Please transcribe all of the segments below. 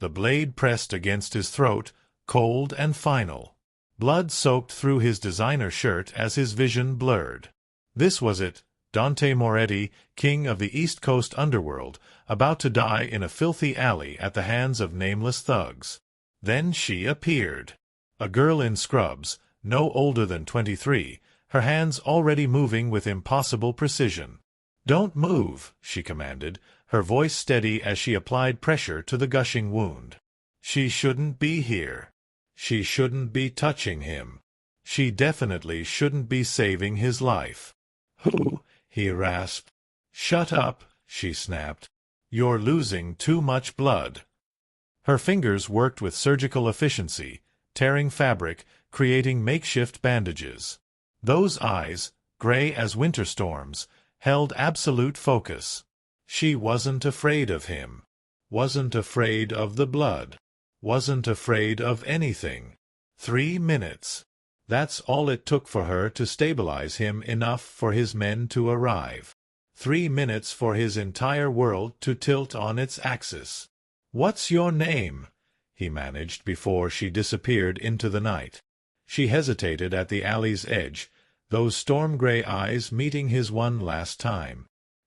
the blade pressed against his throat, cold and final. Blood soaked through his designer shirt as his vision blurred. This was it, Dante Moretti, king of the East Coast underworld, about to die in a filthy alley at the hands of nameless thugs. Then she appeared. A girl in scrubs, no older than 23, her hands already moving with impossible precision. "Don't move," she commanded, her voice steady as she applied pressure to the gushing wound. She shouldn't be here. She shouldn't be touching him. She definitely shouldn't be saving his life. "Who?" he rasped. "Shut up," she snapped. "You're losing too much blood." Her fingers worked with surgical efficiency, tearing fabric, creating makeshift bandages. Those eyes, gray as winter storms, held absolute focus. She wasn't afraid of him. Wasn't afraid of the blood. Wasn't afraid of anything. 3 minutes. That's all it took for her to stabilize him enough for his men to arrive. 3 minutes for his entire world to tilt on its axis. "What's your name?" he managed before she disappeared into the night. She hesitated at the alley's edge, those storm-gray eyes meeting his one last time.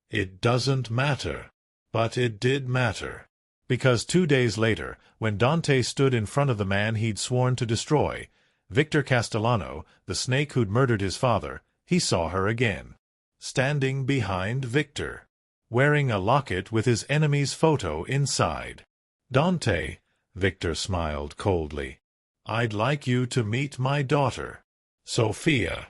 It doesn't matter. But it did matter. Because 2 days later, when Dante stood in front of the man he'd sworn to destroy, Victor Castellano, the snake who'd murdered his father, he saw her again. Standing behind Victor. Wearing a locket with his enemy's photo inside. "Dante," Victor smiled coldly. "I'd like you to meet my daughter, Sofia."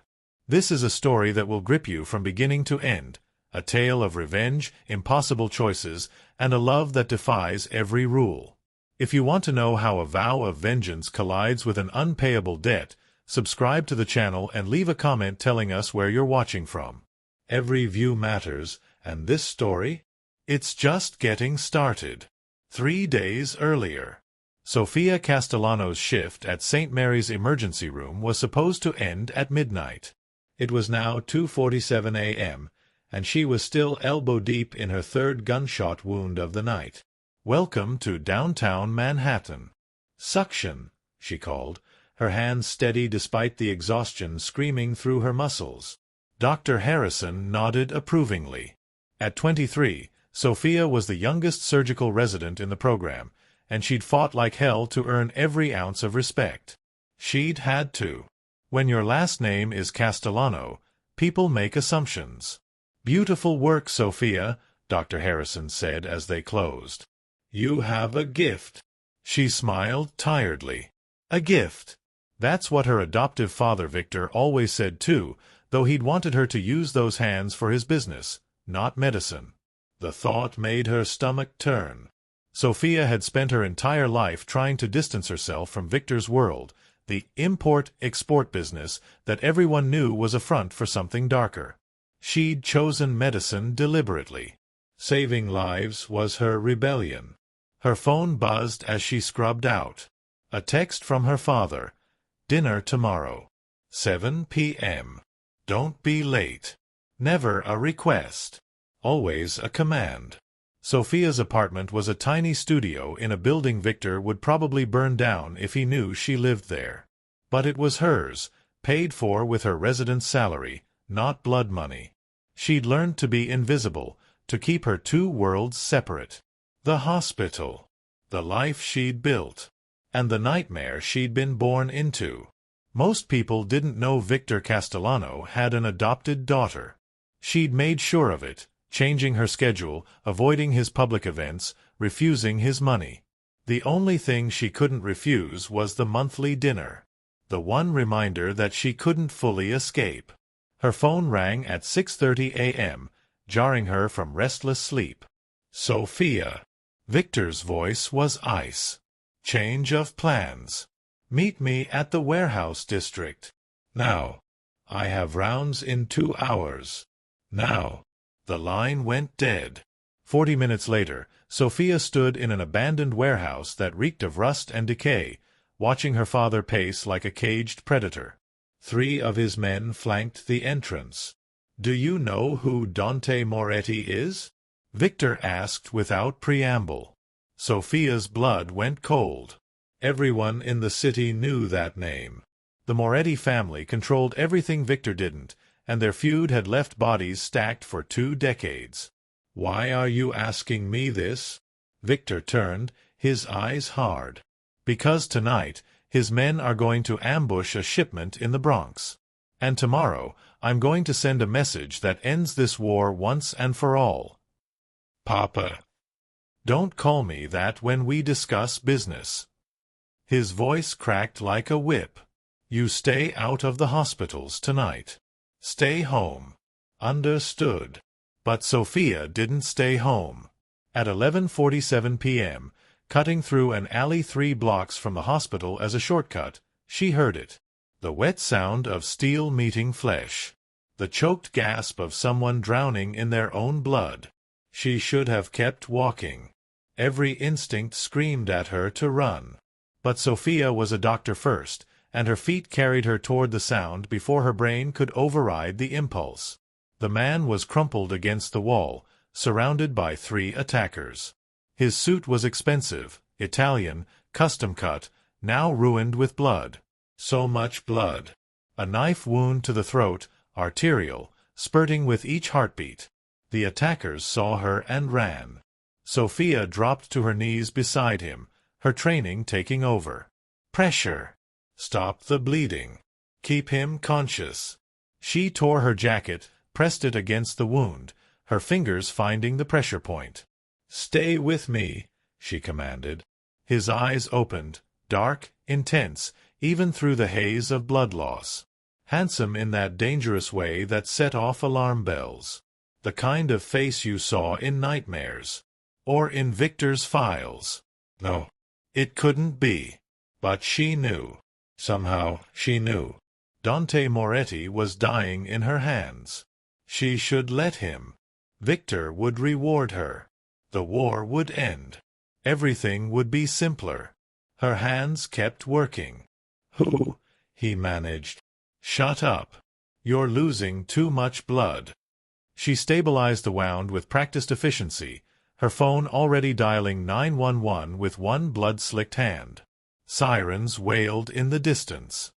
This is a story that will grip you from beginning to end, a tale of revenge, impossible choices, and a love that defies every rule. If you want to know how a vow of vengeance collides with an unpayable debt, subscribe to the channel and leave a comment telling us where you're watching from. Every view matters, and this story? It's just getting started. 3 days earlier. Sofia Castellano's shift at St. Mary's emergency room was supposed to end at midnight. It was now 2:47 a.m., and she was still elbow-deep in her third gunshot wound of the night. "Welcome to downtown Manhattan." "Suction," she called, her hands steady despite the exhaustion screaming through her muscles. Dr. Harrison nodded approvingly. At 23, Sofia was the youngest surgical resident in the program, and she'd fought like hell to earn every ounce of respect. She'd had to. When your last name is Castellano, people make assumptions. "Beautiful work, Sofia," Dr. Harrison said as they closed. "You have a gift." She smiled tiredly. A gift. That's what her adoptive father Victor always said too, though he'd wanted her to use those hands for his business, not medicine. The thought made her stomach turn. Sofia had spent her entire life trying to distance herself from Victor's world, the import-export business that everyone knew was a front for something darker. She'd chosen medicine deliberately. Saving lives was her rebellion. Her phone buzzed as she scrubbed out. A text from her father. "Dinner tomorrow. 7 p.m. Don't be late." Never a request. Always a command. Sofia's apartment was a tiny studio in a building Victor would probably burn down if he knew she lived there. But it was hers, paid for with her residence salary, not blood money. She'd learned to be invisible, to keep her two worlds separate. The hospital. The life she'd built. And the nightmare she'd been born into. Most people didn't know Victor Castellano had an adopted daughter. She'd made sure of it, changing her schedule, avoiding his public events, refusing his money. The only thing she couldn't refuse was the monthly dinner. The one reminder that she couldn't fully escape. Her phone rang at 6:30 a.m., jarring her from restless sleep. "Sofia." Victor's voice was ice. "Change of plans. Meet me at the warehouse district. Now. I have rounds in 2 hours. Now." The line went dead. 40 minutes later, Sofia stood in an abandoned warehouse that reeked of rust and decay, watching her father pace like a caged predator. 3 of his men flanked the entrance. "Do you know who Dante Moretti is?" Victor asked without preamble. Sofia's blood went cold. Everyone in the city knew that name. The Moretti family controlled everything Victor didn't, and their feud had left bodies stacked for 2 decades. "Why are you asking me this?" Victor turned, his eyes hard. "Because tonight, his men are going to ambush a shipment in the Bronx. And tomorrow, I'm going to send a message that ends this war once and for all." "Papa." "Don't call me that when we discuss business." His voice cracked like a whip. "You stay out of the hospitals tonight. Stay home. Understood?" But Sofia didn't stay home. At 11:47 p.m., cutting through an alley 3 blocks from the hospital as a shortcut, she heard it. The wet sound of steel meeting flesh. The choked gasp of someone drowning in their own blood. She should have kept walking. Every instinct screamed at her to run. But Sofia was a doctor first, and her feet carried her toward the sound before her brain could override the impulse. The man was crumpled against the wall, surrounded by 3 attackers. His suit was expensive, Italian, custom-cut, now ruined with blood. So much blood. A knife wound to the throat, arterial, spurting with each heartbeat. The attackers saw her and ran. Sofia dropped to her knees beside him, her training taking over. Pressure. Stop the bleeding. Keep him conscious. She tore her jacket, pressed it against the wound, her fingers finding the pressure point. "Stay with me," she commanded. His eyes opened, dark, intense, even through the haze of blood loss. Handsome in that dangerous way that set off alarm bells. The kind of face you saw in nightmares. Or in Victor's files. No, it couldn't be. But she knew. Somehow she knew. Dante Moretti was dying in her hands. She should let him. Victor would reward her. The war would end. Everything would be simpler. Her hands kept working. "Who?" he managed. "Shut up. You're losing too much blood." She stabilized the wound with practiced efficiency, her phone already dialing 911 with one blood-slicked hand. Sirens wailed in the distance.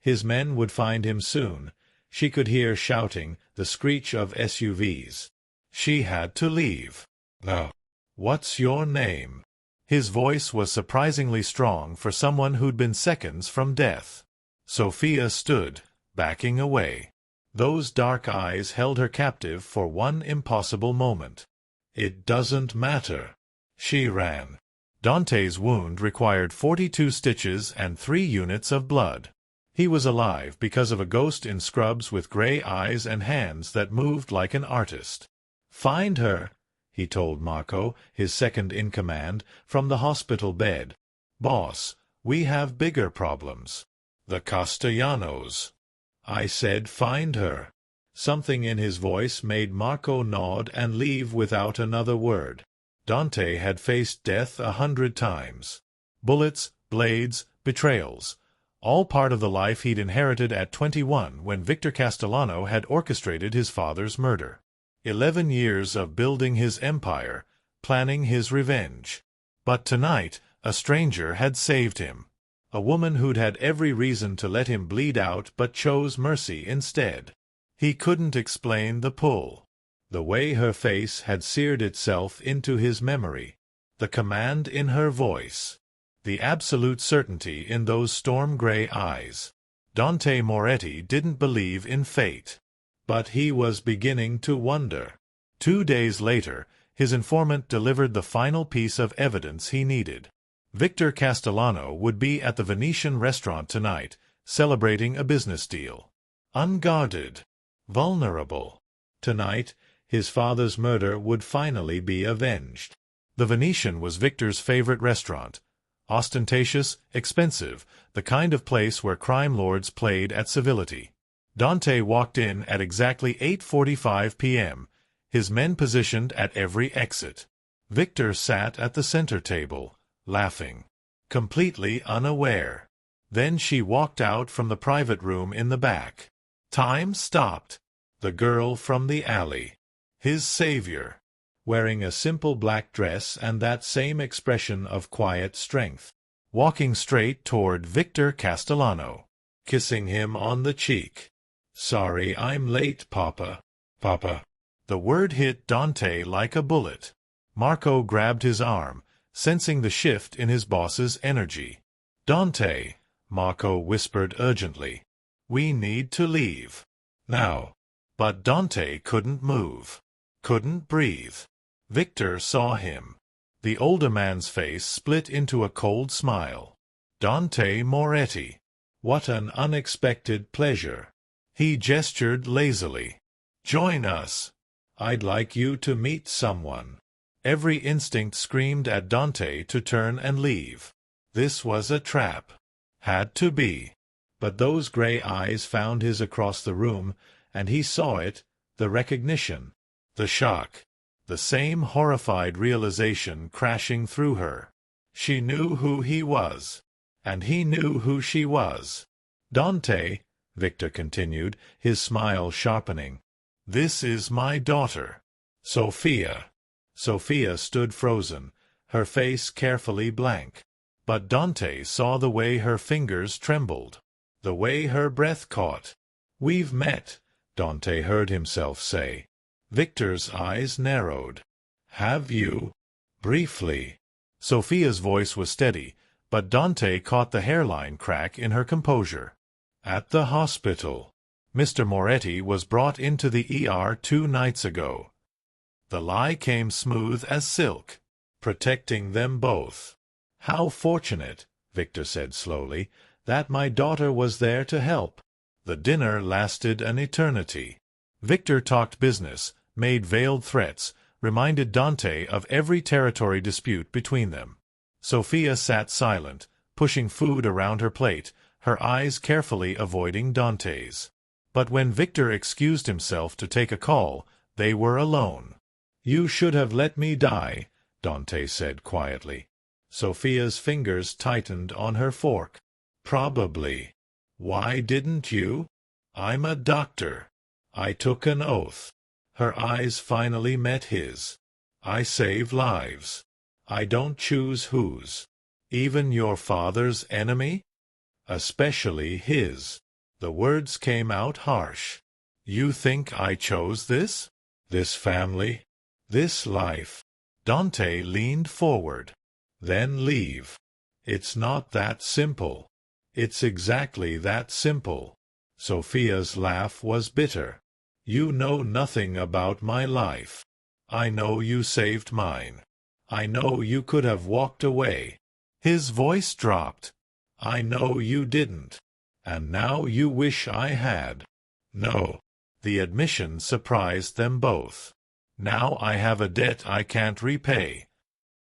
His men would find him soon. She could hear shouting, the screech of SUVs. She had to leave. "No. What's your name?" His voice was surprisingly strong for someone who'd been seconds from death. Sofia stood, backing away. Those dark eyes held her captive for one impossible moment. "It doesn't matter." She ran. Dante's wound required 42 stitches and 3 units of blood. He was alive because of a ghost in scrubs with gray eyes and hands that moved like an artist. "Find her," he told Marco, his second-in-command, from the hospital bed. "Boss, we have bigger problems. The Castellanos." "I said find her." Something in his voice made Marco nod and leave without another word. Dante had faced death 100 times. Bullets, blades, betrayals. All part of the life he'd inherited at 21 when Victor Castellano had orchestrated his father's murder. 11 years of building his empire, planning his revenge. But tonight, a stranger had saved him. A woman who'd had every reason to let him bleed out but chose mercy instead. He couldn't explain the pull. The way her face had seared itself into his memory. The command in her voice. The absolute certainty in those storm-gray eyes. Dante Moretti didn't believe in fate. But he was beginning to wonder. 2 days later, his informant delivered the final piece of evidence he needed. Victor Castellano would be at the Venetian restaurant tonight, celebrating a business deal. Unguarded. Vulnerable. Tonight, his father's murder would finally be avenged. The Venetian was Victor's favorite restaurant. Ostentatious, expensive, the kind of place where crime lords played at civility. Dante walked in at exactly 8:45 p.m., his men positioned at every exit. Victor sat at the center table, laughing. Completely unaware. Then she walked out from the private room in the back. Time stopped. The girl from the alley. His savior. wearing a simple black dress and that same expression of quiet strength, walking straight toward Victor Castellano, kissing him on the cheek. "Sorry I'm late, Papa. Papa." The word hit Dante like a bullet. Marco grabbed his arm, sensing the shift in his boss's energy. "Dante," Marco whispered urgently, "we need to leave. Now." But Dante couldn't move, couldn't breathe. Victor saw him. The older man's face split into a cold smile. "Dante Moretti. What an unexpected pleasure." He gestured lazily. "Join us. I'd like you to meet someone." Every instinct screamed at Dante to turn and leave. This was a trap. Had to be. But those gray eyes found his across the room, and he saw it, the recognition, the shock, the same horrified realization crashing through her. She knew who he was, and he knew who she was. "Dante," Victor continued, his smile sharpening, "this is my daughter, Sofia." Sofia stood frozen, her face carefully blank. But Dante saw the way her fingers trembled, the way her breath caught. "We've met," Dante heard himself say. Victor's eyes narrowed. "Have you?" "Briefly." Sofia's voice was steady, but Dante caught the hairline crack in her composure. "At the hospital. Mr. Moretti was brought into the ER 2 nights ago." The lie came smooth as silk, protecting them both. "How fortunate," Victor said slowly, "that my daughter was there to help." The dinner lasted an eternity. Victor talked business, made veiled threats, reminded Dante of every territory dispute between them. Sofia sat silent, pushing food around her plate, her eyes carefully avoiding Dante's. But when Victor excused himself to take a call, they were alone. "You should have let me die," Dante said quietly. Sofia's fingers tightened on her fork. "Probably. Why didn't you?" "I'm a doctor. I took an oath." Her eyes finally met his. "I save lives. I don't choose whose." "Even your father's enemy?" "Especially his." The words came out harsh. "You think I chose this? This family? This life?" Dante leaned forward. "Then leave." "It's not that simple." "It's exactly that simple." Sofia's laugh was bitter. "You know nothing about my life. I know you saved mine. I know you could have walked away." His voice dropped. "I know you didn't. And now you wish I had." "No." The admission surprised them both. "Now I have a debt I can't repay."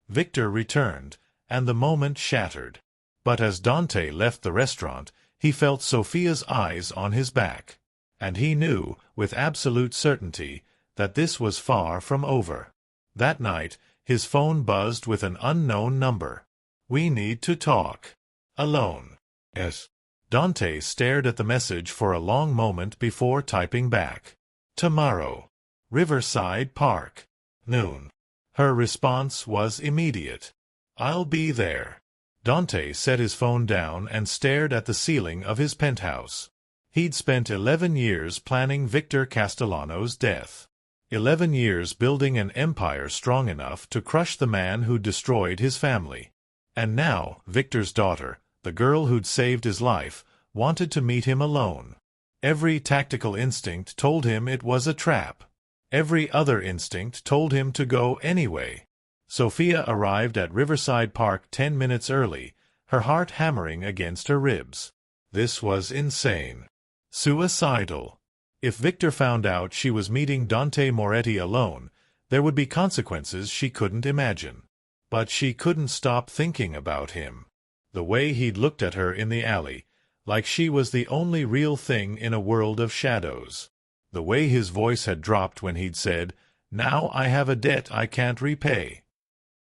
Victor returned, and the moment shattered. But as Dante left the restaurant, he felt Sofia's eyes on his back. And he knew, with absolute certainty, that this was far from over. That night, his phone buzzed with an unknown number. "We need to talk. Alone." "Yes." Dante stared at the message for a long moment before typing back. "Tomorrow. Riverside Park. Noon." Her response was immediate. "I'll be there." Dante set his phone down and stared at the ceiling of his penthouse. He'd spent 11 years planning Victor Castellano's death. 11 years building an empire strong enough to crush the man who'd destroyed his family. And now, Victor's daughter, the girl who'd saved his life, wanted to meet him alone. Every tactical instinct told him it was a trap. Every other instinct told him to go anyway. Sofia arrived at Riverside Park 10 minutes early, her heart hammering against her ribs. This was insane. Suicidal. If Victor found out she was meeting Dante Moretti alone, there would be consequences she couldn't imagine. But she couldn't stop thinking about him. The way he'd looked at her in the alley, like she was the only real thing in a world of shadows. The way his voice had dropped when he'd said, "Now I have a debt I can't repay."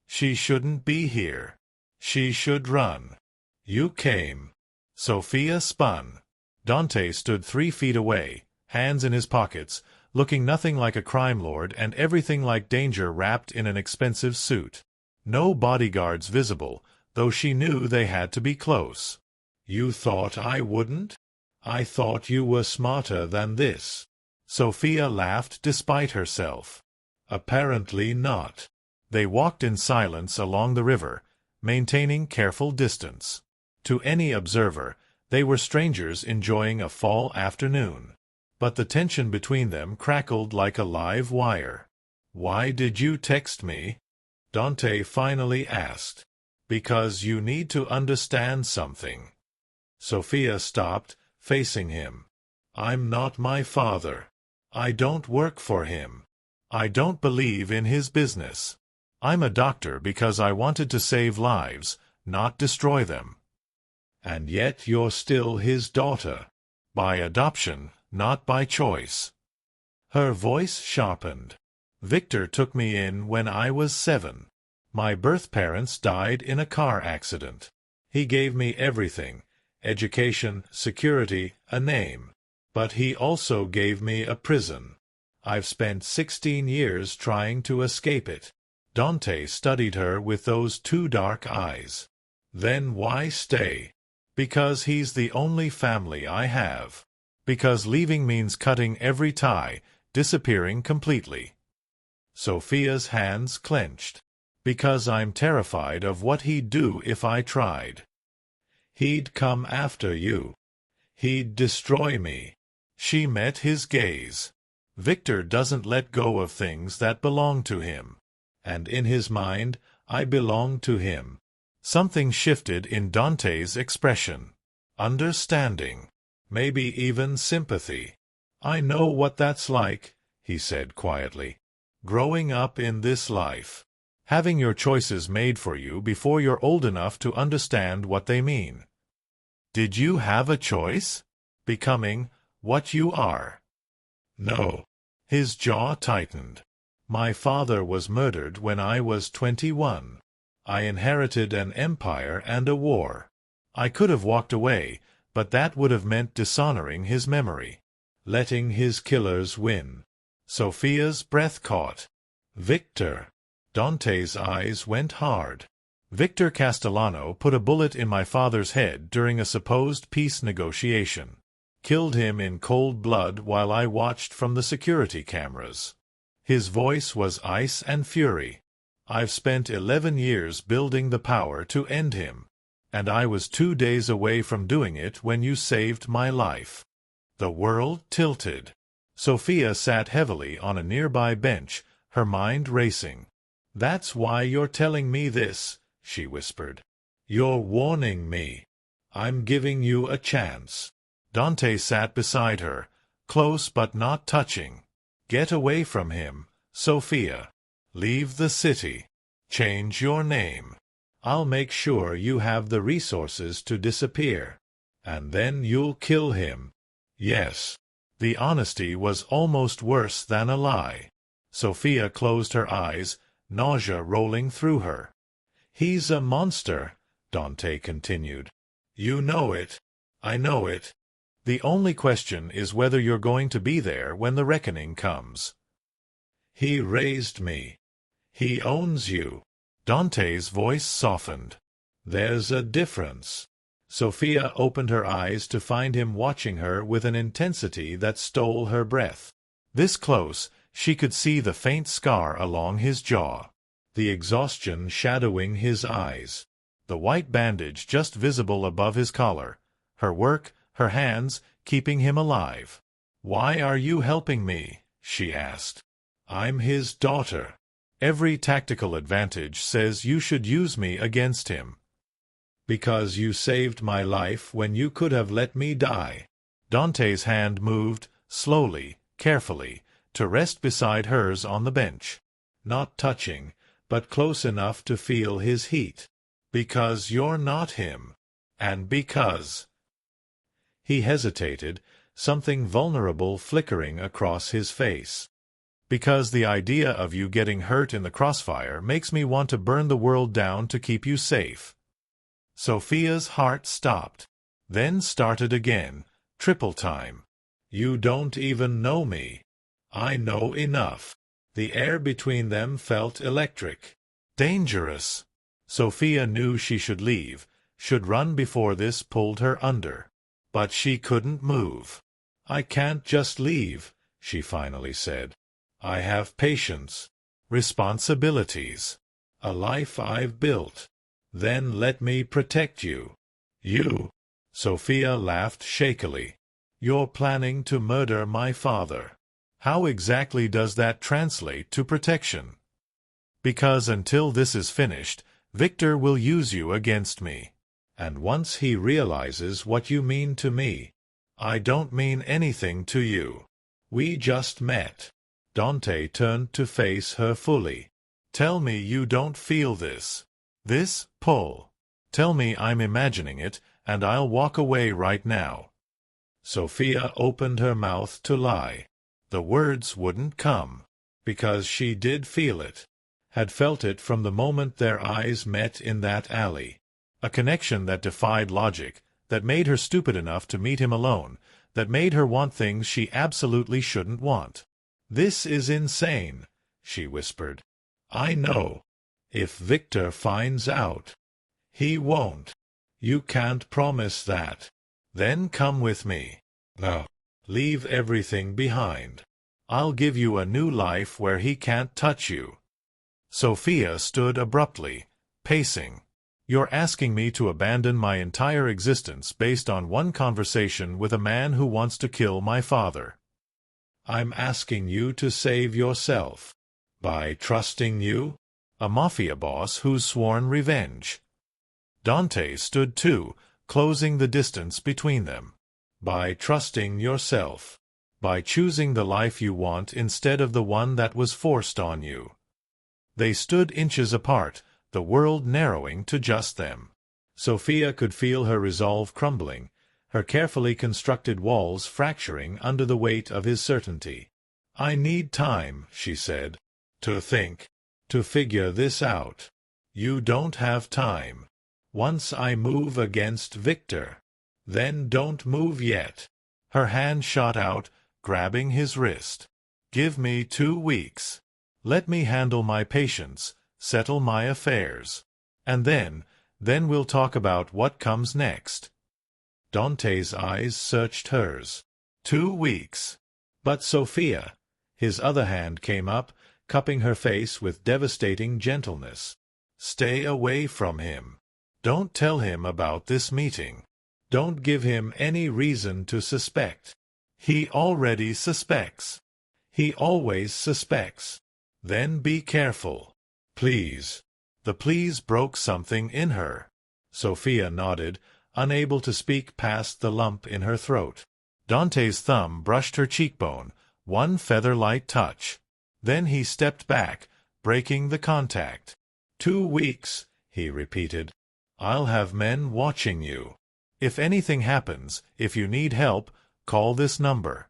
She shouldn't be here. She should run. "You came." Sofia spun. Dante stood 3 feet away, hands in his pockets, looking nothing like a crime lord and everything like danger wrapped in an expensive suit. No bodyguards visible, though she knew they had to be close. "You thought I wouldn't? I thought you were smarter than this." Sofia laughed despite herself. "Apparently not." They walked in silence along the river, maintaining careful distance. To any observer, they were strangers enjoying a fall afternoon. But the tension between them crackled like a live wire. "Why did you text me?" Dante finally asked. "Because you need to understand something." Sofia stopped, facing him. "I'm not my father. I don't work for him. I don't believe in his business. I'm a doctor because I wanted to save lives, not destroy them." "And yet you're still his daughter. By adoption, not by choice." Her voice sharpened. "Victor took me in when I was 7. My birth parents died in a car accident. He gave me everything: education, security, a name. But he also gave me a prison. I've spent 16 years trying to escape it." Dante studied her with those two dark eyes. "Then why stay?" "Because he's the only family I have. Because leaving means cutting every tie, disappearing completely." Sofia's hands clenched. "Because I'm terrified of what he'd do if I tried." "He'd come after you. He'd destroy me." She met his gaze. "Victor doesn't let go of things that belong to him. And in his mind, I belong to him." Something shifted in Dante's expression. Understanding. Maybe even sympathy. "I know what that's like," he said quietly. "Growing up in this life. Having your choices made for you before you're old enough to understand what they mean." "Did you have a choice? Becoming what you are?" "No." His jaw tightened. "My father was murdered when I was 21. I inherited an empire and a war. I could have walked away, but that would have meant dishonoring his memory. Letting his killers win." Sofia's breath caught. "Victor." Dante's eyes went hard. "Victor Castellano put a bullet in my father's head during a supposed peace negotiation. Killed him in cold blood while I watched from the security cameras." His voice was ice and fury. "I've spent 11 years building the power to end him. And I was 2 days away from doing it when you saved my life." The world tilted. Sofia sat heavily on a nearby bench, her mind racing. "That's why you're telling me this," she whispered. "You're warning me. I'm giving you a chance." Dante sat beside her, close but not touching. "Get away from him, Sofia. Leave the city. Change your name. I'll make sure you have the resources to disappear. And then you'll kill him." Yes. The honesty was almost worse than a lie. Sofia closed her eyes, nausea rolling through her. "He's a monster," Dante continued. "You know it. I know it. The only question is whether you're going to be there when the reckoning comes." "He raised me. He owns you." Dante's voice softened. "There's a difference." Sofia opened her eyes to find him watching her with an intensity that stole her breath. This close, she could see the faint scar along his jaw, the exhaustion shadowing his eyes, the white bandage just visible above his collar, her work, her hands, keeping him alive. "Why are you helping me?" she asked. "I'm his daughter. Every tactical advantage says you should use me against him." "Because you saved my life when you could have let me die." Dante's hand moved, slowly, carefully, to rest beside hers on the bench. Not touching, but close enough to feel his heat. "Because you're not him. And because—" He hesitated, something vulnerable flickering across his face. "Because the idea of you getting hurt in the crossfire makes me want to burn the world down to keep you safe." Sofia's heart stopped, then started again, triple time. "You don't even know me. I know enough. The air between them felt electric. Dangerous. Sofia knew she should leave, should run before this pulled her under. But she couldn't move. I can't just leave, she finally said. I have patience, responsibilities, a life I've built. Then let me protect you. You? Sofia laughed shakily. You're planning to murder my father. How exactly does that translate to protection? Because until this is finished, Victor will use you against me. And once he realizes what you mean to me, I don't mean anything to you. We just met. Dante turned to face her fully. Tell me you don't feel this. This pull. Tell me I'm imagining it, and I'll walk away right now. Sofia opened her mouth to lie. The words wouldn't come, because she did feel it, had felt it from the moment their eyes met in that alley. A connection that defied logic, that made her stupid enough to meet him alone, that made her want things she absolutely shouldn't want. This is insane, she whispered. I know. If Victor finds out. He won't. You can't promise that. Then come with me. No. Leave everything behind. I'll give you a new life where he can't touch you. Sofia stood abruptly, pacing. You're asking me to abandon my entire existence based on one conversation with a man who wants to kill my father. I'm asking you to save yourself. By trusting you, a mafia boss who's sworn revenge. Dante stood too, closing the distance between them. By trusting yourself. By choosing the life you want instead of the one that was forced on you. They stood inches apart, the world narrowing to just them. Sofia could feel her resolve crumbling, her carefully constructed walls fracturing under the weight of his certainty. I need time, she said. To think. To figure this out. You don't have time. Once I move against Victor. Then don't move yet. Her hand shot out, grabbing his wrist. Give me 2 weeks. Let me handle my patients, settle my affairs. And then we'll talk about what comes next. Dante's eyes searched hers. 2 weeks. But Sofia. His other hand came up, cupping her face with devastating gentleness. Stay away from him. Don't tell him about this meeting. Don't give him any reason to suspect. He already suspects. He always suspects. Then be careful. Please. The please broke something in her. Sofia nodded, unable to speak past the lump in her throat. Dante's thumb brushed her cheekbone, one feather-light touch. Then he stepped back, breaking the contact. 2 weeks, he repeated. I'll have men watching you. If anything happens, if you need help, call this number.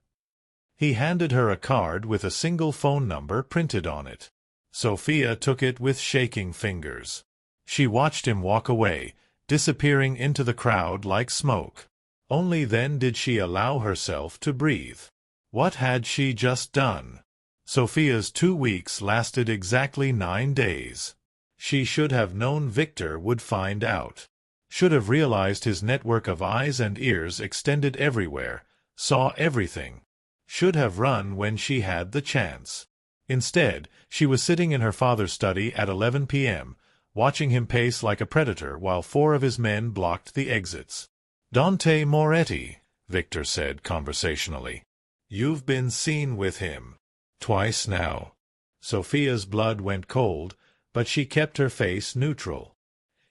He handed her a card with a single phone number printed on it. Sofia took it with shaking fingers. She watched him walk away, disappearing into the crowd like smoke. Only then did she allow herself to breathe. What had she just done? Sofia's 2 weeks lasted exactly 9 days. She should have known Victor would find out. Should have realized his network of eyes and ears extended everywhere, saw everything. Should have run when she had the chance. Instead, she was sitting in her father's study at 11 p.m., watching him pace like a predator while 4 of his men blocked the exits. Dante Moretti, Victor said conversationally. You've been seen with him. Twice now. Sofia's blood went cold, but she kept her face neutral.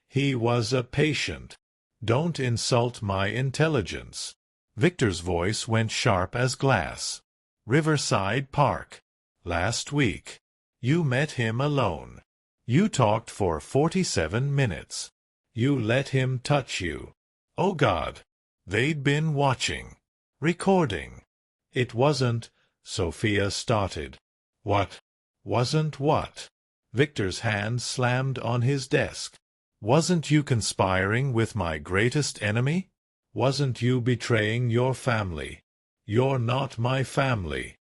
He was a patient. Don't insult my intelligence. Victor's voice went sharp as glass. Riverside Park. Last week. You met him alone. You talked for 47 minutes. You let him touch you. Oh God. They'd been watching. Recording. It wasn't, Sofia started. What? Wasn't what? Victor's hand slammed on his desk. Wasn't you conspiring with my greatest enemy? Wasn't you betraying your family? You're not my family.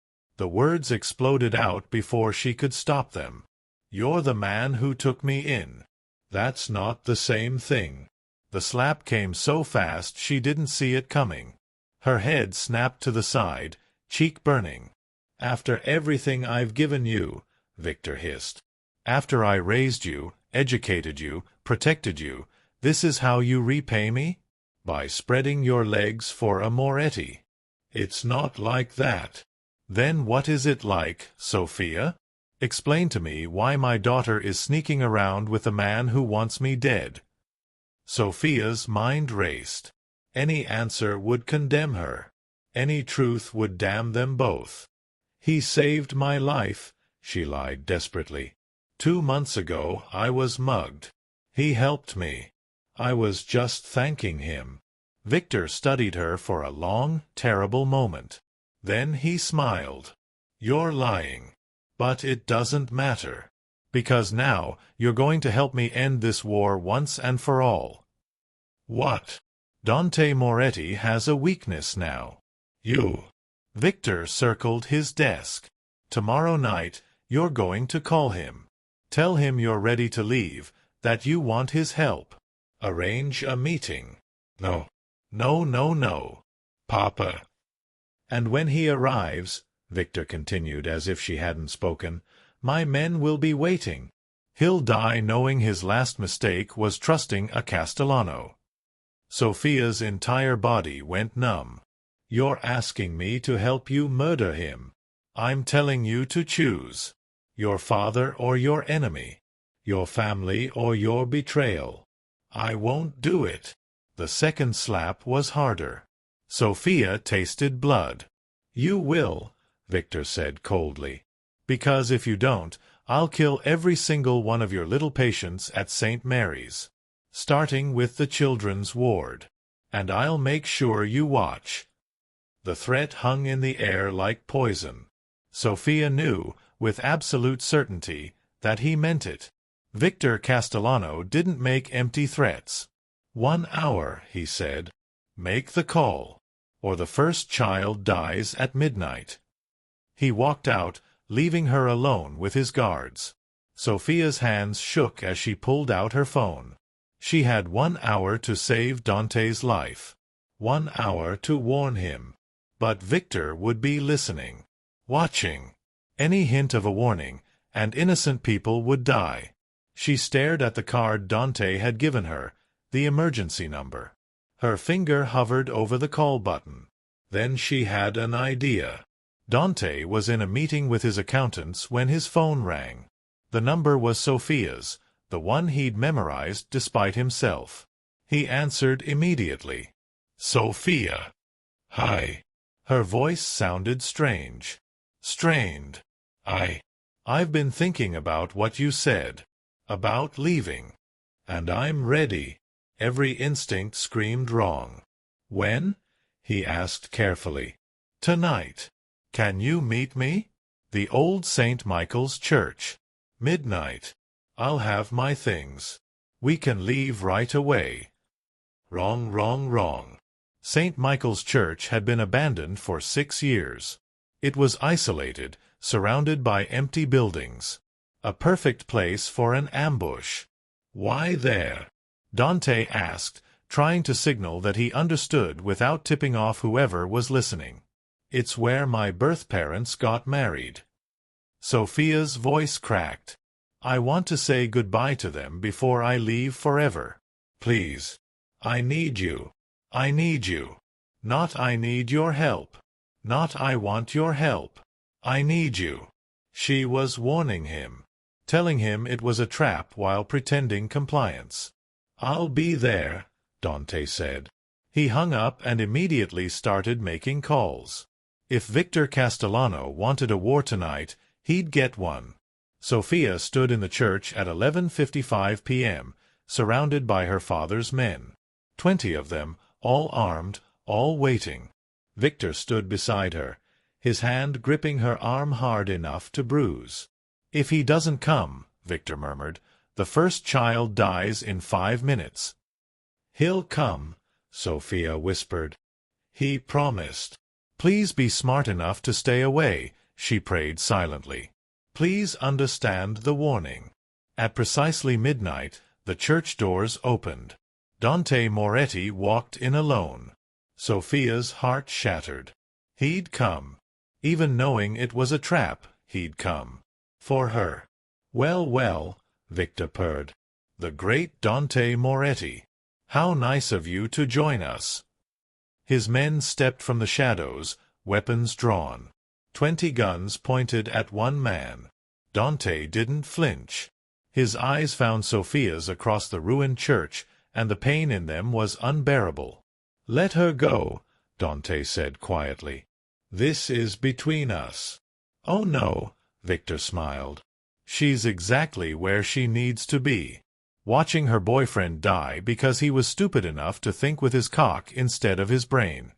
The words exploded out before she could stop them. "You're the man who took me in." "That's not the same thing." The slap came so fast she didn't see it coming. Her head snapped to the side, cheek burning. "After everything I've given you," Victor hissed. "After I raised you, educated you, protected you, this is how you repay me? By spreading your legs for a Moretti." "It's not like that." "Then what is it like, Sofia? Explain to me why my daughter is sneaking around with a man who wants me dead." Sofia's mind raced. Any answer would condemn her. Any truth would damn them both. "He saved my life," she lied desperately. 2 months ago I was mugged. He helped me. I was just thanking him." Victor studied her for a long, terrible moment. Then he smiled. "You're lying. But it doesn't matter. Because now you're going to help me end this war once and for all." "What?" "Dante Moretti has a weakness now." "You." Victor circled his desk. "Tomorrow night you're going to call him. Tell him you're ready to leave, that you want his help. Arrange a meeting." "No." "No, no, no." "Papa." "And when he arrives," Victor continued as if she hadn't spoken, "my men will be waiting. He'll die knowing his last mistake was trusting a Castellano." Sofia's entire body went numb. "You're asking me to help you murder him. I'm telling you to choose. Your father or your enemy. Your family or your betrayal. I won't do it." The second slap was harder. Sofia tasted blood. "You will," Victor said coldly. "Because if you don't, I'll kill every single one of your little patients at St. Mary's. Starting with the children's ward. And I'll make sure you watch." The threat hung in the air like poison. Sofia knew, with absolute certainty, that he meant it. Victor Castellano didn't make empty threats. "1 hour," he said. "Make the call, or the first child dies at midnight." He walked out, leaving her alone with his guards. Sofia's hands shook as she pulled out her phone. She had 1 hour to save Dante's life. 1 hour to warn him. But Victor would be listening. Watching. Any hint of a warning, and innocent people would die. She stared at the card Dante had given her, the emergency number. Her finger hovered over the call button. Then she had an idea. Dante was in a meeting with his accountants when his phone rang. The number was Sofia's, the one he'd memorized despite himself. He answered immediately. "Sofia." "Hi." Her voice sounded strange. Strained. I've been thinking about what you said. About leaving. And I'm ready." Every instinct screamed wrong. "When?" he asked carefully. "Tonight. Can you meet me?" "The old St. Michael's Church. Midnight. I'll have my things. We can leave right away." Wrong, wrong, wrong. St. Michael's Church had been abandoned for 6 years. It was isolated, surrounded by empty buildings. A perfect place for an ambush. "Why there?" Dante asked, trying to signal that he understood without tipping off whoever was listening. "It's where my birth parents got married." Sofia's voice cracked. "I want to say goodbye to them before I leave forever. Please. I need you. I need you. Not I need your help. Not I want your help. I need you." She was warning him. Telling him it was a trap while pretending compliance. "I'll be there," Dante said. He hung up and immediately started making calls. If Victor Castellano wanted a war tonight, he'd get one. Sofia stood in the church at 11:55 p.m., surrounded by her father's men. 20 of them, all armed, all waiting. Victor stood beside her, his hand gripping her arm hard enough to bruise. "If he doesn't come," Victor murmured, "the first child dies in 5 minutes." "He'll come," Sofia whispered. "He promised. Please be smart enough to stay away, she prayed silently. Please understand the warning. At precisely midnight, the church doors opened. Dante Moretti walked in alone. Sofia's heart shattered. He'd come. Even knowing it was a trap, he'd come. For her. Well, well, Victor purred. The great Dante Moretti. How nice of you to join us. His men stepped from the shadows, weapons drawn. 20 guns pointed at one man. Dante didn't flinch. His eyes found Sofia's across the ruined church, and the pain in them was unbearable. Let her go, Dante said quietly. This is between us. Oh no, Victor smiled. She's exactly where she needs to be. Watching her boyfriend die because he was stupid enough to think with his cock instead of his brain.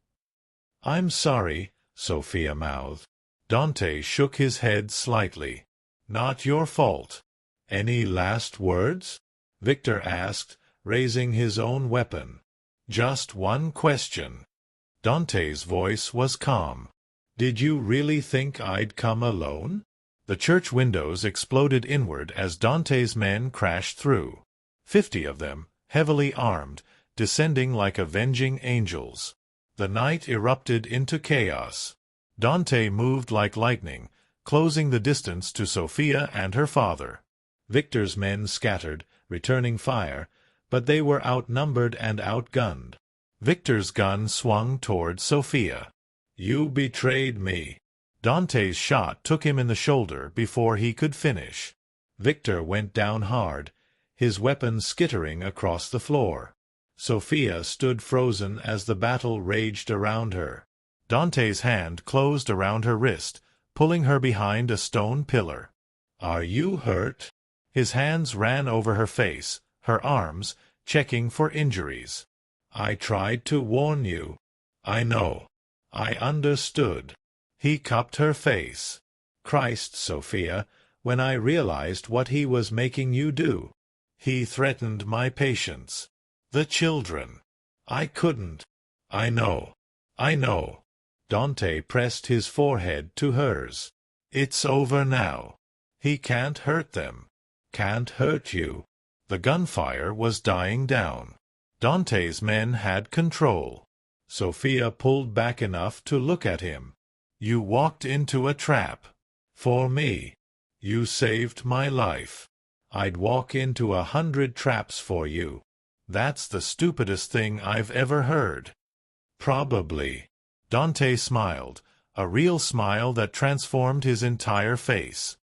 I'm sorry, Sofia mouthed. Dante shook his head slightly. Not your fault. Any last words? Victor asked, raising his own weapon. Just one question. Dante's voice was calm. Did you really think I'd come alone? The church windows exploded inward as Dante's men crashed through. 50 of them, heavily armed, descending like avenging angels. The night erupted into chaos. Dante moved like lightning, closing the distance to Sofia and her father. Victor's men scattered, returning fire, but they were outnumbered and outgunned. Victor's gun swung toward Sofia. You betrayed me. Dante's shot took him in the shoulder before he could finish. Victor went down hard, his weapon skittering across the floor. Sofia stood frozen as the battle raged around her. Dante's hand closed around her wrist, pulling her behind a stone pillar. Are you hurt? His hands ran over her face, her arms, checking for injuries. I tried to warn you. I know. I understood. He cupped her face. Christ, Sofia, when I realized what he was making you do. He threatened my patients. The children. I couldn't. I know. I know. Dante pressed his forehead to hers. It's over now. He can't hurt them. Can't hurt you. The gunfire was dying down. Dante's men had control. Sofia pulled back enough to look at him. You walked into a trap. For me. You saved my life. I'd walk into 100 traps for you. That's the stupidest thing I've ever heard. Probably. Dante smiled, a real smile that transformed his entire face.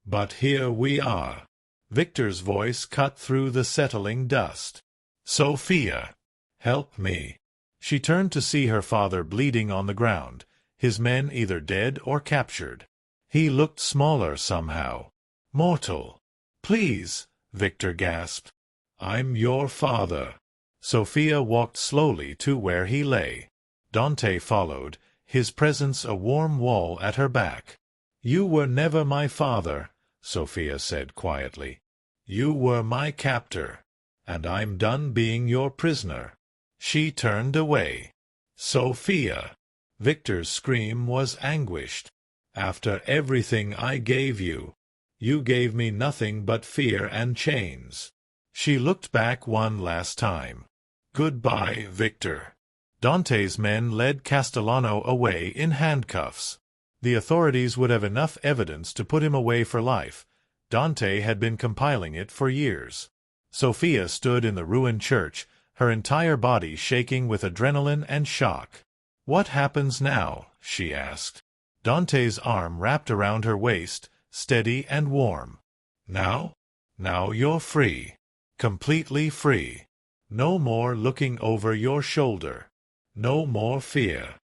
But here we are. Victor's voice cut through the settling dust. Sofia, help me. She turned to see her father bleeding on the ground, his men either dead or captured. He looked smaller somehow. Mortal. Please, Victor gasped. I'm your father. Sofia walked slowly to where he lay. Dante followed, his presence a warm wall at her back. You were never my father, Sofia said quietly. You were my captor, and I'm done being your prisoner. She turned away. Sofia. Victor's scream was anguished. After everything I gave you, you gave me nothing but fear and chains. She looked back one last time. Goodbye, Victor. Dante's men led Castellano away in handcuffs. The authorities would have enough evidence to put him away for life. Dante had been compiling it for years. Sofia stood in the ruined church, her entire body shaking with adrenaline and shock. What happens now? She asked. Dante's arm wrapped around her waist, steady and warm. Now? Now you're free. Completely free. No more looking over your shoulder. No more fear.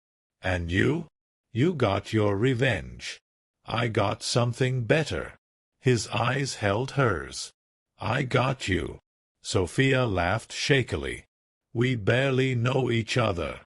And you? You got your revenge. I got something better. His eyes held hers. I got you. Sofia laughed shakily. We barely know each other.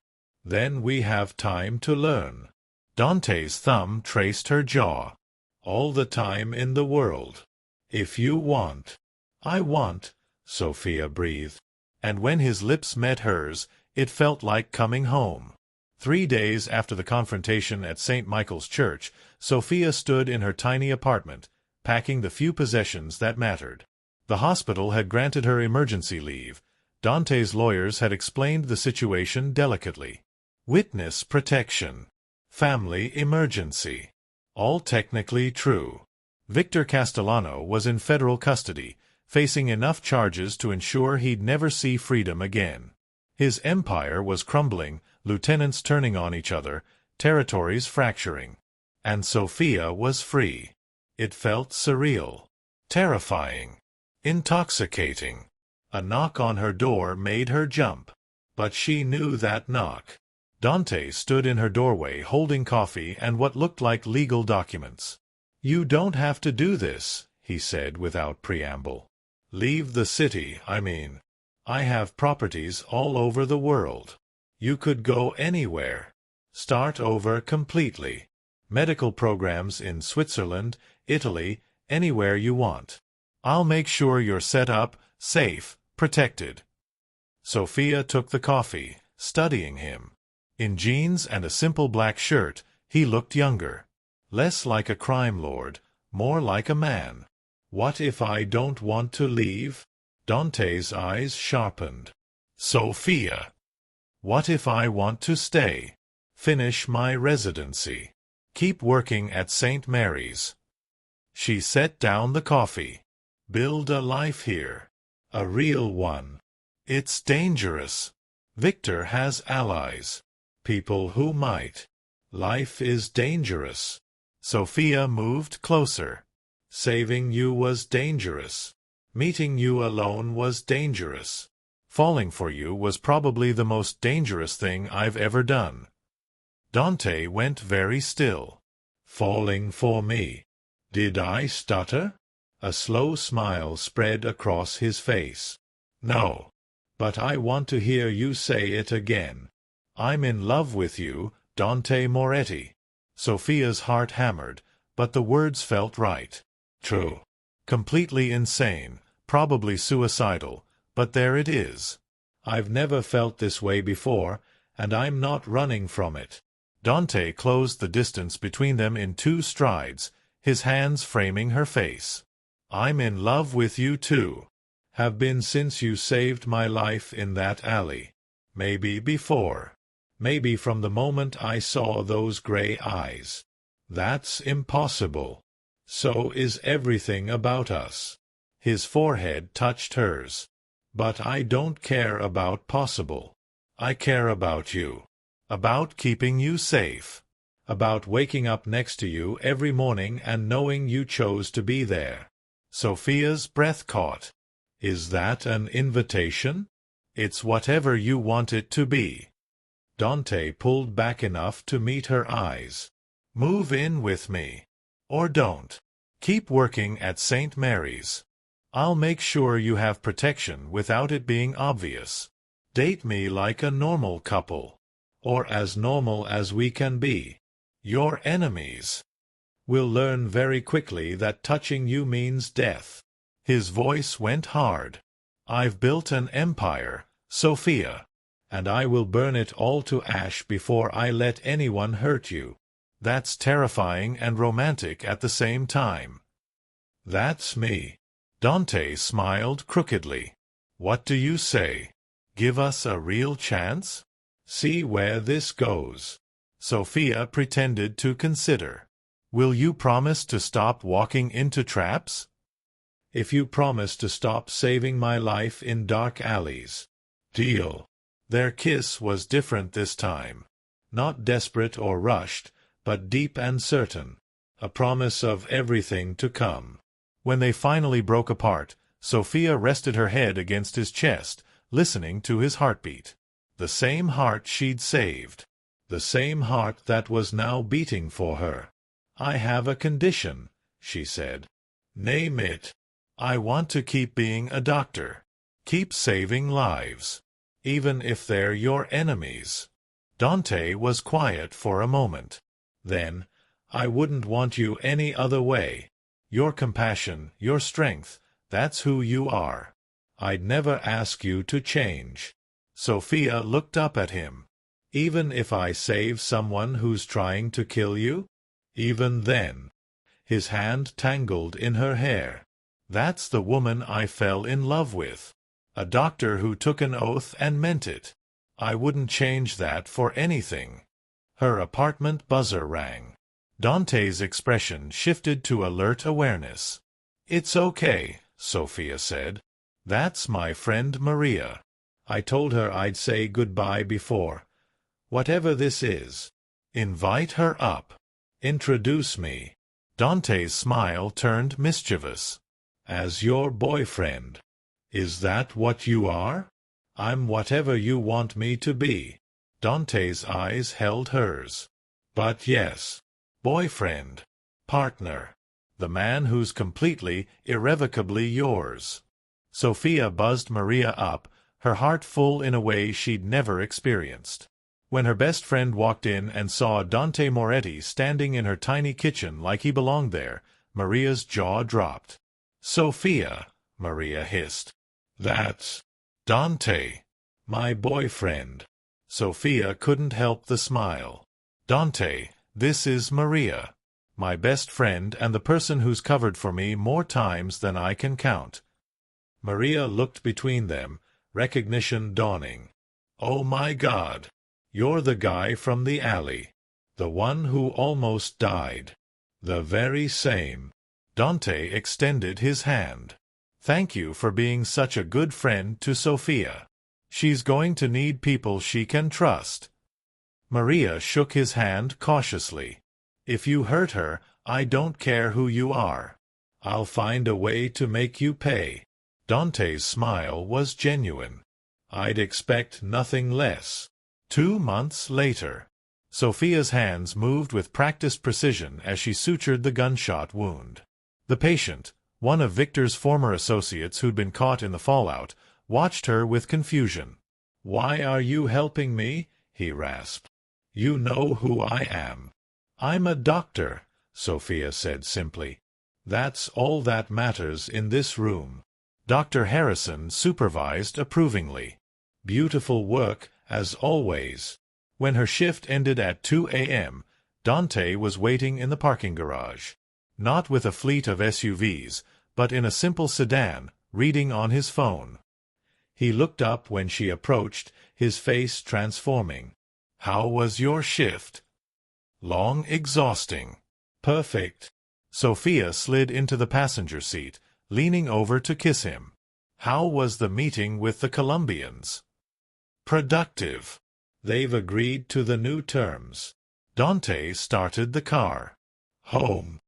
Then we have time to learn. Dante's thumb traced her jaw. All the time in the world. If you want. I want, Sofia breathed. And when his lips met hers, it felt like coming home. 3 days after the confrontation at St. Michael's Church, Sofia stood in her tiny apartment, packing the few possessions that mattered. The hospital had granted her emergency leave. Dante's lawyers had explained the situation delicately. Witness protection. Family emergency. All technically true. Victor Castellano was in federal custody, facing enough charges to ensure he'd never see freedom again. His empire was crumbling, lieutenants turning on each other, territories fracturing. And Sofia was free. It felt surreal. Terrifying. Intoxicating. A knock on her door made her jump. But she knew that knock. Dante stood in her doorway holding coffee and what looked like legal documents. "You don't have to do this," he said without preamble. "Leave the city, I mean. I have properties all over the world. You could go anywhere. Start over completely. Medical programs in Switzerland, Italy, anywhere you want. I'll make sure you're set up, safe, protected." Sofia took the coffee, studying him. In jeans and a simple black shirt, he looked younger. Less like a crime lord, more like a man. "What if I don't want to leave?" Dante's eyes sharpened. "Sofia. What if I want to stay? Finish my residency. Keep working at St. Mary's." She set down the coffee. "Build a life here. A real one. It's dangerous. Victor has allies. People who might. Life is dangerous." Sofia moved closer. "Saving you was dangerous. Meeting you alone was dangerous. Falling for you was probably the most dangerous thing I've ever done." Dante went very still. "Falling for me. Did I stutter?" A slow smile spread across his face. "No. But I want to hear you say it again. I'm in love with you, Dante Moretti." Sofia's heart hammered, but the words felt right. True. Completely insane, probably suicidal, but there it is. I've never felt this way before, and I'm not running from it. Dante closed the distance between them in 2 strides, his hands framing her face. "I'm in love with you too. Have been since you saved my life in that alley. Maybe before. Maybe from the moment I saw those gray eyes. That's impossible. So is everything about us." His forehead touched hers. "But I don't care about possible. I care about you. About keeping you safe. About waking up next to you every morning and knowing you chose to be there." Sofia's breath caught. "Is that an invitation?" "It's whatever you want it to be." Dante pulled back enough to meet her eyes. "Move in with me. Or don't. Keep working at St. Mary's. I'll make sure you have protection without it being obvious. Date me like a normal couple. Or as normal as we can be. You're enemies. We'll learn very quickly that touching you means death." His voice went hard. "I've built an empire, Sofia. And I will burn it all to ash before I let anyone hurt you. That's terrifying and romantic at the same time." "That's me." Dante smiled crookedly. "What do you say? Give us a real chance? See where this goes." Sofia pretended to consider. "Will you promise to stop walking into traps?" "If you promise to stop saving my life in dark alleys." "Deal." Their kiss was different this time. Not desperate or rushed, but deep and certain. A promise of everything to come. When they finally broke apart, Sofia rested her head against his chest, listening to his heartbeat. The same heart she'd saved. The same heart that was now beating for her. "I have a condition," she said. "Name it." "I want to keep being a doctor. Keep saving lives. Even if they're your enemies." Dante was quiet for a moment. Then, "I wouldn't want you any other way. Your compassion, your strength, that's who you are. I'd never ask you to change." Sofia looked up at him. "Even if I save someone who's trying to kill you?" Even then. His hand tangled in her hair. That's the woman I fell in love with. A doctor who took an oath and meant it. I wouldn't change that for anything. Her apartment buzzer rang. Dante's expression shifted to alert awareness. "It's okay," Sofia said. "That's my friend Maria. I told her I'd say goodbye before. Whatever this is. Invite her up. Introduce me." Dante's smile turned mischievous. "As your boyfriend. Is that what you are?" "I'm whatever you want me to be." Dante's eyes held hers. "But yes. Boyfriend. Partner. The man who's completely, irrevocably yours." Sofia buzzed Maria up, her heart full in a way she'd never experienced. When her best friend walked in and saw Dante Moretti standing in her tiny kitchen like he belonged there, Maria's jaw dropped. "Sofia," Maria hissed. "That's Dante, my boyfriend." Sofia couldn't help the smile. "Dante, this is Maria, my best friend and the person who's covered for me more times than I can count." Maria looked between them, recognition dawning. "Oh my God! You're the guy from the alley. The one who almost died." "The very same." Dante extended his hand. "Thank you for being such a good friend to Sofia. She's going to need people she can trust." Maria shook his hand cautiously. "If you hurt her, I don't care who you are. I'll find a way to make you pay." Dante's smile was genuine. "I'd expect nothing less." 2 months later. Sofia's hands moved with practiced precision as she sutured the gunshot wound. The patient, one of Victor's former associates who'd been caught in the fallout, watched her with confusion. "Why are you helping me?" he rasped. "You know who I am." "I'm a doctor," Sofia said simply. "That's all that matters in this room." Dr. Harrison supervised approvingly. "Beautiful work, as always." When her shift ended at 2 a.m., Dante was waiting in the parking garage. Not with a fleet of SUVs, but in a simple sedan, reading on his phone. He looked up when she approached, his face transforming. "How was your shift?" "Long, exhausting." "Perfect." Sofia slid into the passenger seat, leaning over to kiss him. "How was the meeting with the Colombians?" "Productive. They've agreed to the new terms." Dante started the car. Home.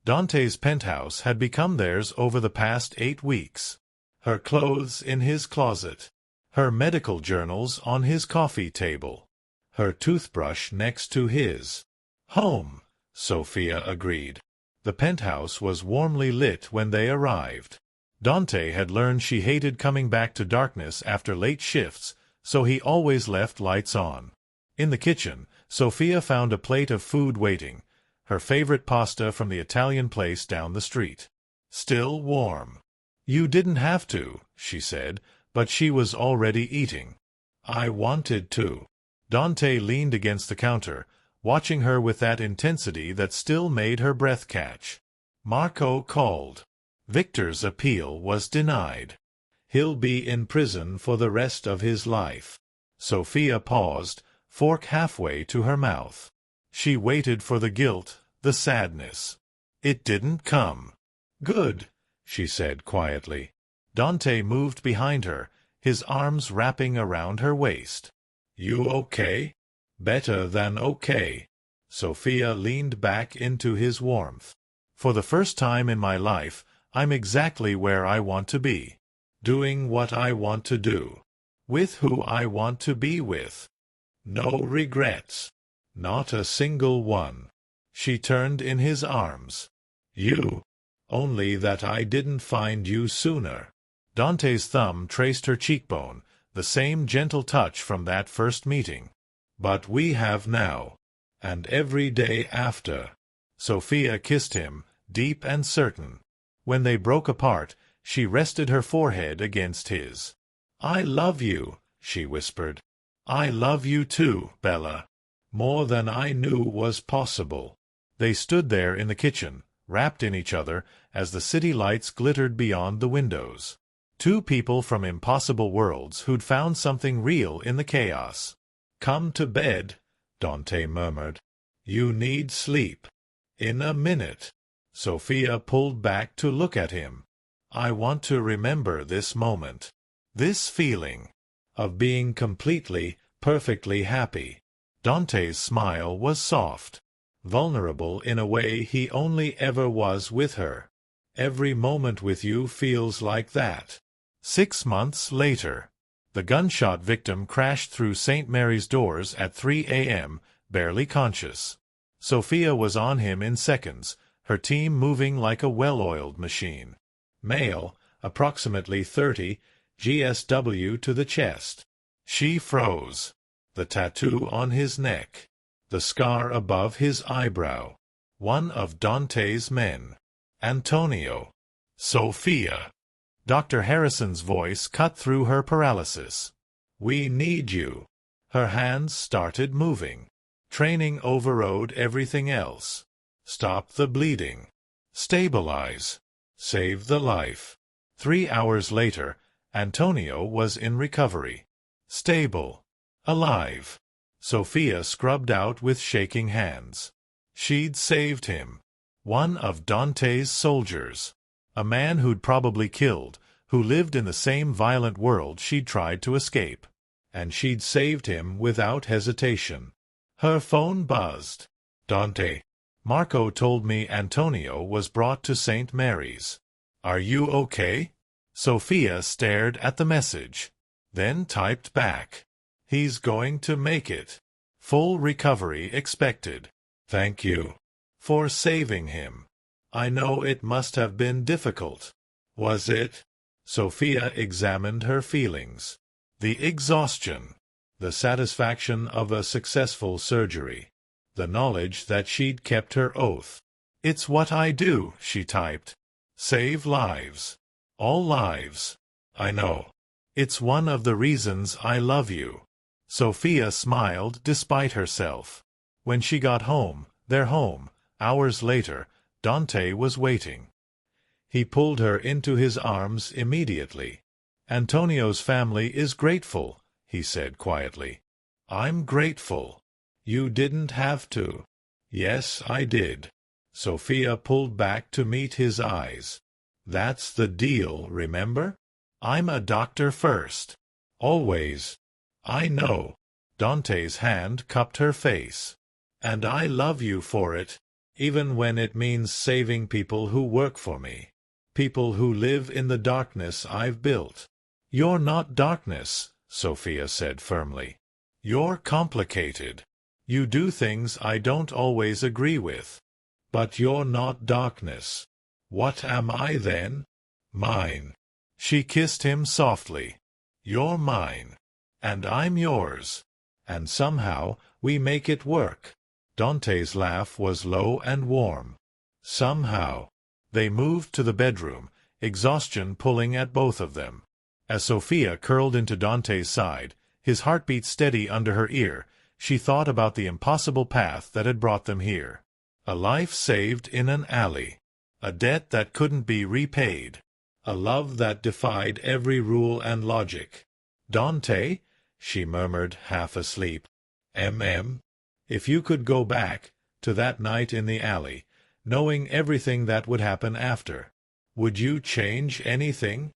Dante's penthouse had become theirs over the past 8 weeks. Her clothes in his closet. Her medical journals on his coffee table. Her toothbrush next to his. Home, Sofia agreed. The penthouse was warmly lit when they arrived. Dante had learned she hated coming back to darkness after late shifts, so he always left lights on. In the kitchen, Sofia found a plate of food waiting, her favorite pasta from the Italian place down the street. Still warm. "You didn't have to," she said, but she was already eating. "I wanted to." Dante leaned against the counter, watching her with that intensity that still made her breath catch. Marco called. Victor's appeal was denied. He'll be in prison for the rest of his life. Sofia paused, fork halfway to her mouth. She waited for the guilt, the sadness. It didn't come. "Good," she said quietly. Dante moved behind her, his arms wrapping around her waist. "You okay?" "Better than okay." Sofia leaned back into his warmth. "For the first time in my life, I'm exactly where I want to be. Doing what I want to do. With who I want to be with. No regrets. Not a single one." She turned in his arms. "You. Only that I didn't find you sooner." Dante's thumb traced her cheekbone, the same gentle touch from that first meeting. "But we have now. And every day after." Sofia kissed him, deep and certain. When they broke apart, she rested her forehead against his. "I love you," she whispered. "I love you too, Bella. More than I knew was possible." They stood there in the kitchen, wrapped in each other, as the city lights glittered beyond the windows. Two people from impossible worlds who'd found something real in the chaos. "Come to bed," Dante murmured. "You need sleep." "In a minute." Sofia pulled back to look at him. "I want to remember this moment. This feeling of being completely, perfectly happy." Dante's smile was soft, vulnerable in a way he only ever was with her. "Every moment with you feels like that." 6 months later, the gunshot victim crashed through St. Mary's doors at 3 a.m., barely conscious. Sofia was on him in seconds, her team moving like a well-oiled machine. Male, approximately 30, GSW to the chest. She froze. The tattoo on his neck. The scar above his eyebrow. One of Dante's men. Antonio. "Sofia." Dr. Harrison's voice cut through her paralysis. "We need you." Her hands started moving. Training overrode everything else. Stop the bleeding. Stabilize. Save the life. 3 hours later, Antonio was in recovery. Stable. Alive. Sofia scrubbed out with shaking hands. She'd saved him. One of Dante's soldiers. A man who'd probably killed, who lived in the same violent world she'd tried to escape. And she'd saved him without hesitation. Her phone buzzed. "Dante. Marco told me Antonio was brought to St. Mary's. Are you okay?" Sofia stared at the message, then typed back. "He's going to make it. Full recovery expected. Thank you for saving him. I know it must have been difficult." "Was it?" Sofia examined her feelings. The exhaustion. The satisfaction of a successful surgery. The knowledge that she'd kept her oath. "It's what I do," she typed. "Save lives. All lives. I know. It's one of the reasons I love you." Sofia smiled despite herself. When she got home, their home, hours later, Dante was waiting. He pulled her into his arms immediately. "Antonio's family is grateful," he said quietly. "I'm grateful. You didn't have to." "Yes, I did." Sofia pulled back to meet his eyes. "That's the deal, remember? I'm a doctor first. Always." "I know." Dante's hand cupped her face. "And I love you for it, even when it means saving people who work for me. People who live in the darkness I've built." "You're not darkness," Sofia said firmly. "You're complicated. You do things I don't always agree with. But you're not darkness. What am I then?" "Mine." She kissed him softly. "You're mine. And I'm yours. And somehow we make it work." Dante's laugh was low and warm. "Somehow." They moved to the bedroom, exhaustion pulling at both of them. As Sofia curled into Dante's side, his heartbeat steady under her ear, she thought about the impossible path that had brought them here. A life saved in an alley. A debt that couldn't be repaid. A love that defied every rule and logic. "Dante," she murmured, half asleep. If you could go back to that night in the alley, knowing everything that would happen after, would you change anything?"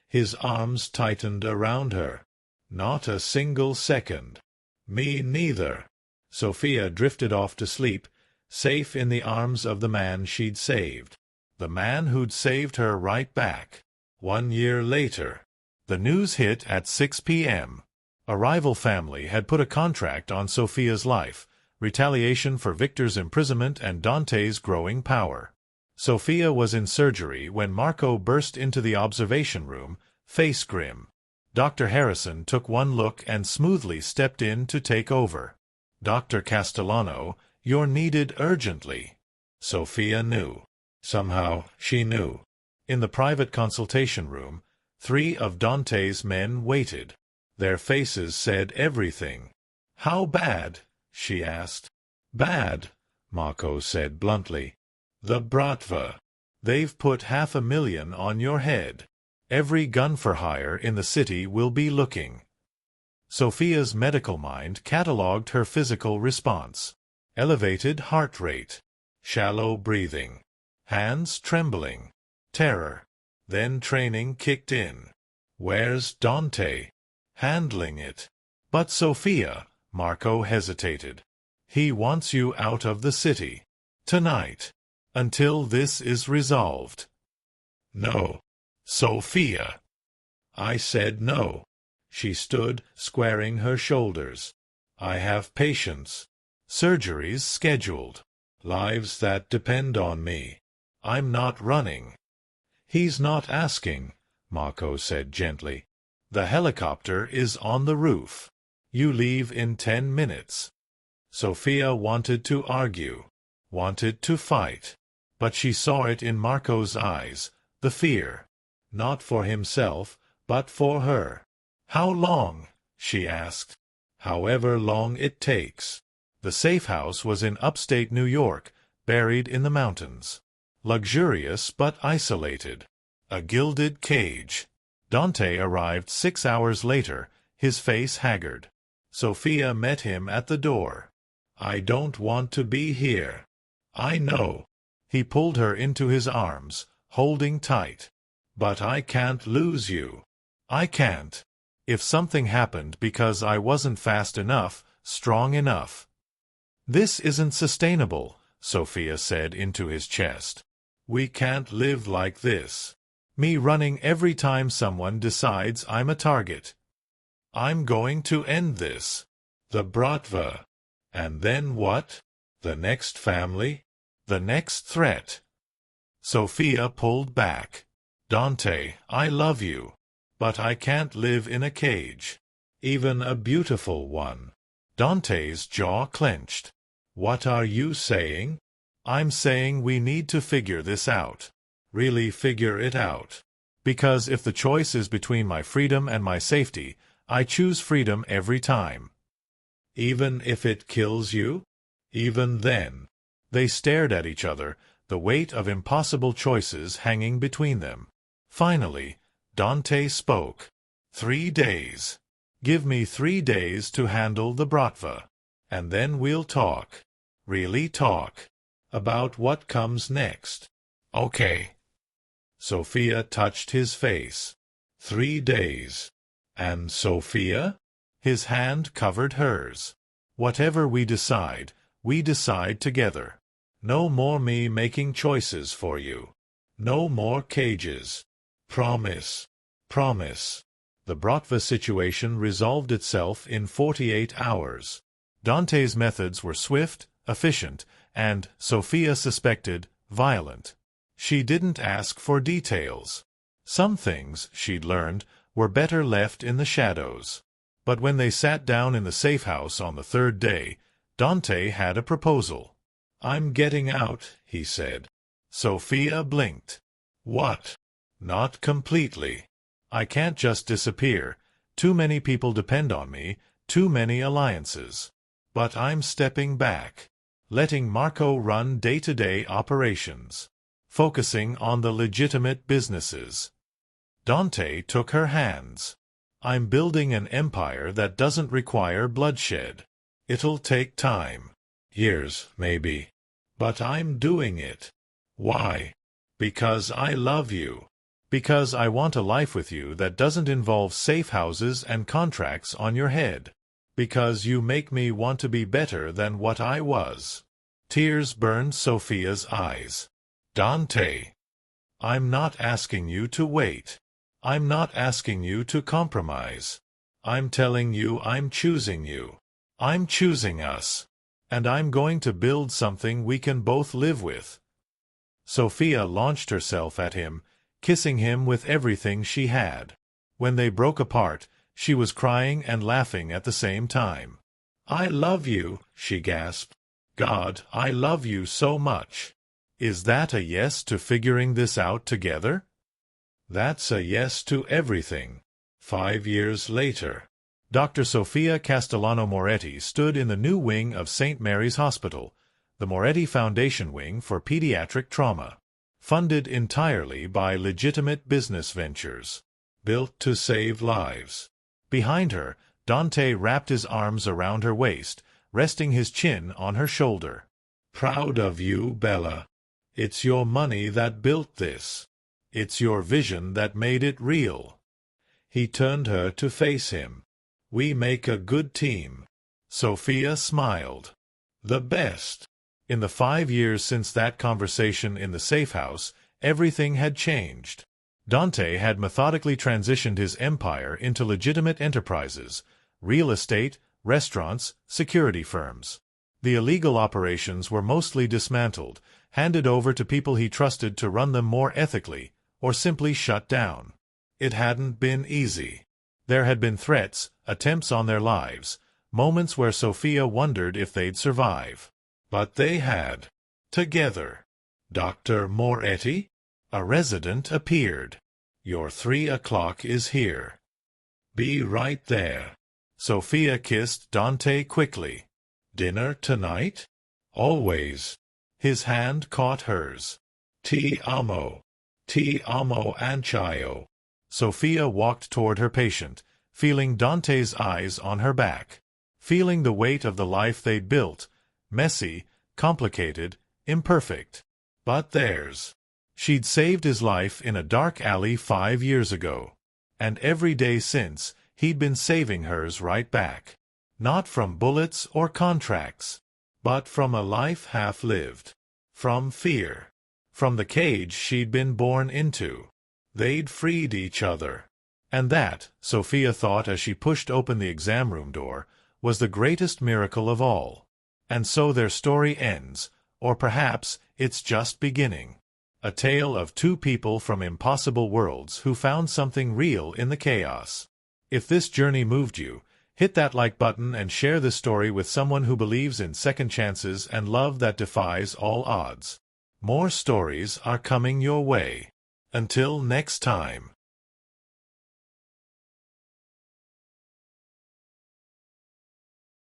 His arms tightened around her. "Not a single second." "Me neither." Sofia drifted off to sleep, safe in the arms of the man she'd saved. The man who'd saved her right back. 1 year later. The news hit at 6 p.m. A rival family had put a contract on Sofia's life, retaliation for Victor's imprisonment and Dante's growing power. Sofia was in surgery when Marco burst into the observation room, face grim. Dr. Harrison took one look and smoothly stepped in to take over. "Dr. Castellano, you're needed urgently." Sofia knew. Somehow she knew. In the private consultation room, 3 of Dante's men waited. Their faces said everything. "How bad?" she asked. "Bad," Marco said bluntly. "The Bratva. They've put 500,000 on your head. Every gun for hire in the city will be looking." Sofia's medical mind catalogued her physical response. Elevated heart rate, shallow breathing, hands trembling, terror. Then training kicked in. "Where's Dante?" "Handling it." "But Sofia," Marco hesitated. "He wants you out of the city. Tonight. Until this is resolved." "No. Sofia." "I said no." She stood, squaring her shoulders. "I have patients. Surgeries scheduled. Lives that depend on me. I'm not running." "He's not asking," Marco said gently. "The helicopter is on the roof. You leave in 10 minutes. Sofia wanted to argue, wanted to fight. But she saw it in Marco's eyes, the fear. Not for himself, but for her. "How long?" she asked. "However long it takes." The safe house was in upstate New York, buried in the mountains. Luxurious but isolated. A gilded cage. Dante arrived 6 hours later, his face haggard. Sofia met him at the door. "I don't want to be here." "I know." He pulled her into his arms, holding tight. "But I can't lose you. I can't. If something happened because I wasn't fast enough, strong enough." "This isn't sustainable," Sofia said into his chest. "We can't live like this. Me running every time someone decides I'm a target. I'm going to end this. The Bratva. And then what? The next family? The next threat." Sofia pulled back. "Dante, I love you. But I can't live in a cage. Even a beautiful one." Dante's jaw clenched. "What are you saying?" "I'm saying we need to figure this out. Really figure it out. Because if the choice is between my freedom and my safety, I choose freedom every time." "Even if it kills you?" "Even then." They stared at each other, the weight of impossible choices hanging between them. Finally, Dante spoke. 3 days. Give me 3 days to handle the Bratva. And then we'll talk. Really talk. About what comes next." "Okay." Sofia touched his face. 3 days. "And Sofia?" His hand covered hers. "Whatever we decide together. No more me making choices for you. No more cages. Promise. Promise." The Bratva situation resolved itself in 48 hours. Dante's methods were swift, efficient, and, Sofia suspected, violent. She didn't ask for details. Some things, she'd learned, were better left in the shadows. But when they sat down in the safe house on the 3rd day, Dante had a proposal. "I'm getting out," he said. Sofia blinked. "What?" "Not completely. I can't just disappear. Too many people depend on me, too many alliances. But I'm stepping back, letting Marco run day-to-day operations, focusing on the legitimate businesses." Dante took her hands. "I'm building an empire that doesn't require bloodshed. It'll take time. Years, maybe. But I'm doing it." "Why?" "Because I love you. Because I want a life with you that doesn't involve safe houses and contracts on your head. Because you make me want to be better than what I was." Tears burned Sofia's eyes. "Dante, I'm not asking you to wait. I'm not asking you to compromise. I'm telling you I'm choosing you. I'm choosing us. And I'm going to build something we can both live with." Sofia launched herself at him, kissing him with everything she had. When they broke apart, she was crying and laughing at the same time. "I love you," she gasped. "God, I love you so much." "Is that a yes to figuring this out together?" "That's a yes to everything." 5 years later. Dr. Sofia Castellano Moretti stood in the new wing of St. Mary's Hospital. the Moretti Foundation wing for pediatric trauma. Funded entirely by legitimate business ventures. Built to save lives. Behind her, Dante wrapped his arms around her waist, resting his chin on her shoulder. Proud of you, Bella. It's your money that built this. It's your vision that made it real. He turned her to face him. We make a good team. Sofia smiled. The best. In the 5 years since that conversation in the safe house, everything had changed. Dante had methodically transitioned his empire into legitimate enterprises, real estate, restaurants, security firms. The illegal operations were mostly dismantled, handed over to people he trusted to run them more ethically, or simply shut down. It hadn't been easy. There had been threats, attempts on their lives, moments where Sofia wondered if they'd survive. But they had. Together. Dr. Moretti? A resident appeared. Your 3 o'clock is here. Be right there. Sofia kissed Dante quickly. Dinner tonight? Always. His hand caught hers. Ti amo. Ti amo anch'io. Sofia walked toward her patient, feeling Dante's eyes on her back. Feeling the weight of the life they'd built. Messy, complicated, imperfect. But theirs. She'd saved his life in a dark alley 5 years ago. And every day since, he'd been saving hers right back. Not from bullets or contracts, but from a life half-lived. From fear. From the cage she'd been born into. They'd freed each other. And that, Sofia thought as she pushed open the exam room door, was the greatest miracle of all. And so their story ends, or perhaps it's just beginning. A tale of 2 people from impossible worlds who found something real in the chaos. If this journey moved you, hit that like button and share this story with someone who believes in second chances and love that defies all odds. More stories are coming your way. Until next time.